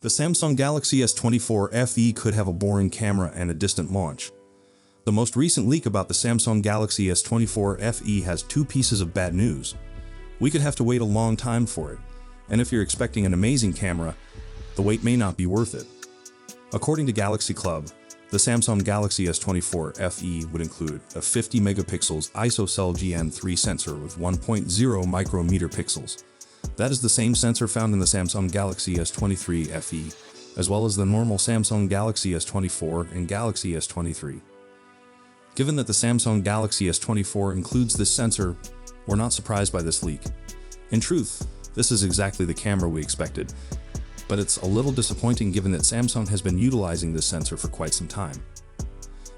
The Samsung Galaxy S24 F-E could have a boring camera and a distant launch. The most recent leak about the Samsung Galaxy S24 F-E has two pieces of bad news. We could have to wait a long time for it, and if you're expecting an amazing camera, the wait may not be worth it. According to Galaxy Club, the Samsung Galaxy S24 F-E would include a 50 megapixels ISOCELL GN3 sensor with 1.0 micrometer pixels. That is the same sensor found in the Samsung Galaxy S23 F-E, as well as the normal Samsung Galaxy S24 and Galaxy S23. Given that the Samsung Galaxy S24 includes this sensor, we're not surprised by this leak. In truth, this is exactly the camera we expected, but it's a little disappointing given that Samsung has been utilizing this sensor for quite some time.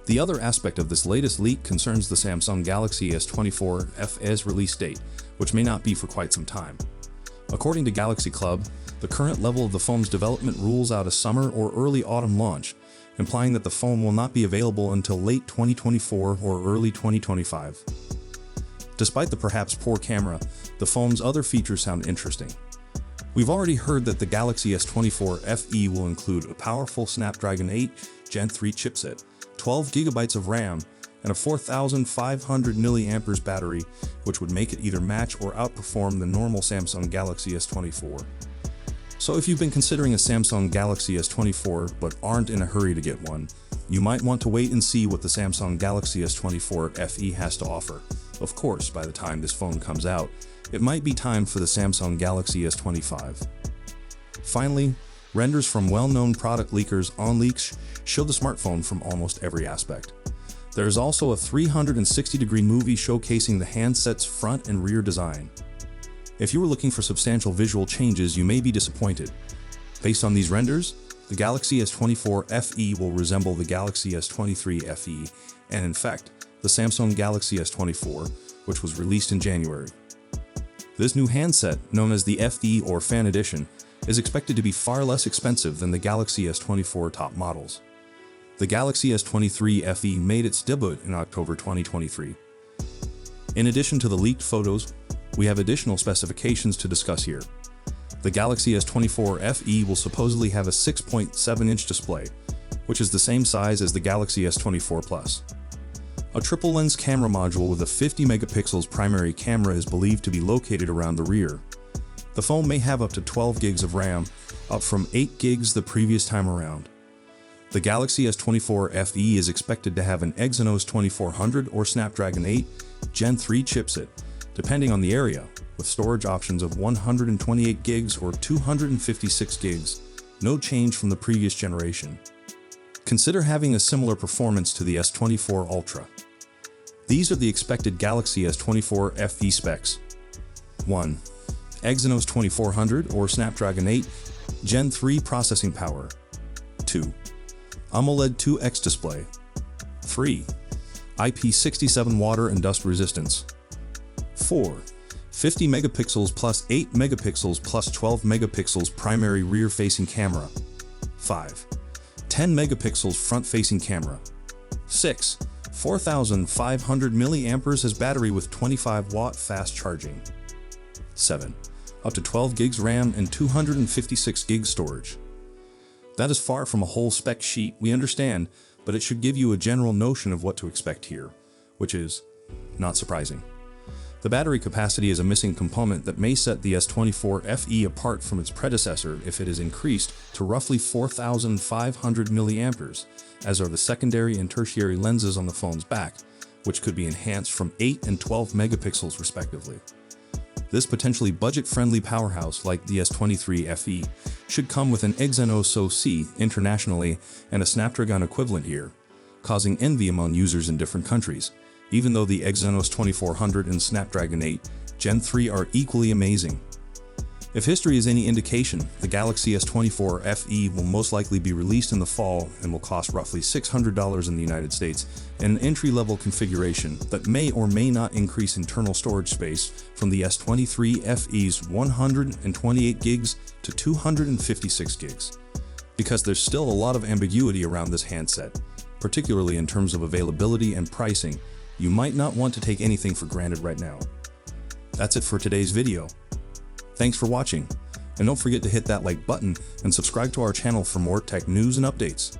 The other aspect of this latest leak concerns the Samsung Galaxy S24 F-E's release date, which may not be for quite some time. According to Galaxy Club, the current level of the phone's development rules out a summer or early autumn launch, implying that the phone will not be available until late 2024 or early 2025. Despite the perhaps poor camera, the phone's other features sound interesting. We've already heard that the Galaxy S24 F-E will include a powerful Snapdragon 8 Gen 3 chipset, 12 GB of RAM, and a 4,500 mAh battery, which would make it either match or outperform the normal Samsung Galaxy S24. So if you've been considering a Samsung Galaxy S24 but aren't in a hurry to get one, you might want to wait and see what the Samsung Galaxy S24 F-E has to offer. Of course, by the time this phone comes out, it might be time for the Samsung Galaxy S25. Finally, renders from well-known product leakers on leaks show the smartphone from almost every aspect. There is also a 360-degree movie showcasing the handset's front and rear design. If you were looking for substantial visual changes, you may be disappointed. Based on these renders, the Galaxy S24 F-E will resemble the Galaxy S23 F-E, and in fact, the Samsung Galaxy S24, which was released in January. This new handset, known as the F-E or Fan Edition, is expected to be far less expensive than the Galaxy S24 top models. The Galaxy S23 F-E made its debut in October 2023. In addition to the leaked photos, we have additional specifications to discuss here. The Galaxy S24 F-E will supposedly have a 6.7-inch display, which is the same size as the Galaxy S24 Plus. A triple-lens camera module with a 50 megapixels primary camera is believed to be located around the rear. The phone may have up to 12 gigs of RAM, up from 8 gigs the previous time around. The Galaxy S24 F-E is expected to have an Exynos 2400 or Snapdragon 8 Gen 3 chipset, depending on the area, with storage options of 128 gigs or 256 gigs, no change from the previous generation. Consider having a similar performance to the S24 Ultra. These are the expected Galaxy S24 F-E specs. 1. Exynos 2400 or Snapdragon 8 Gen 3 processing power. 2. AMOLED 2X display. 3. IP67 water and dust resistance. 4. 50 megapixels plus 8 megapixels plus 12 megapixels primary rear-facing camera. 5. 10 megapixels front-facing camera. 6. 4,500 mAh as battery with 25-watt fast charging. 7. Up to 12 gigs RAM and 256 gigs storage. That is far from a whole spec sheet, we understand, but it should give you a general notion of what to expect here, which is not surprising. The battery capacity is a missing component that may set the S24 F-E apart from its predecessor if it is increased to roughly 4,500 mAh, as are the secondary and tertiary lenses on the phone's back, which could be enhanced from 8 and 12 megapixels respectively. This potentially budget-friendly powerhouse like the S23 F-E should come with an Exynos SoC internationally and a Snapdragon equivalent here, causing envy among users in different countries, even though the Exynos 2400 and Snapdragon 8 Gen 3 are equally amazing. If history is any indication, the Galaxy S24 F-E will most likely be released in the fall and will cost roughly $600 in the United States in an entry-level configuration that may or may not increase internal storage space from the S23 F-E's 128 gigs to 256 gigs. Because there's still a lot of ambiguity around this handset, particularly in terms of availability and pricing, you might not want to take anything for granted right now. That's it for today's video. Thanks for watching. And don't forget to hit that like button and subscribe to our channel for more tech news and updates.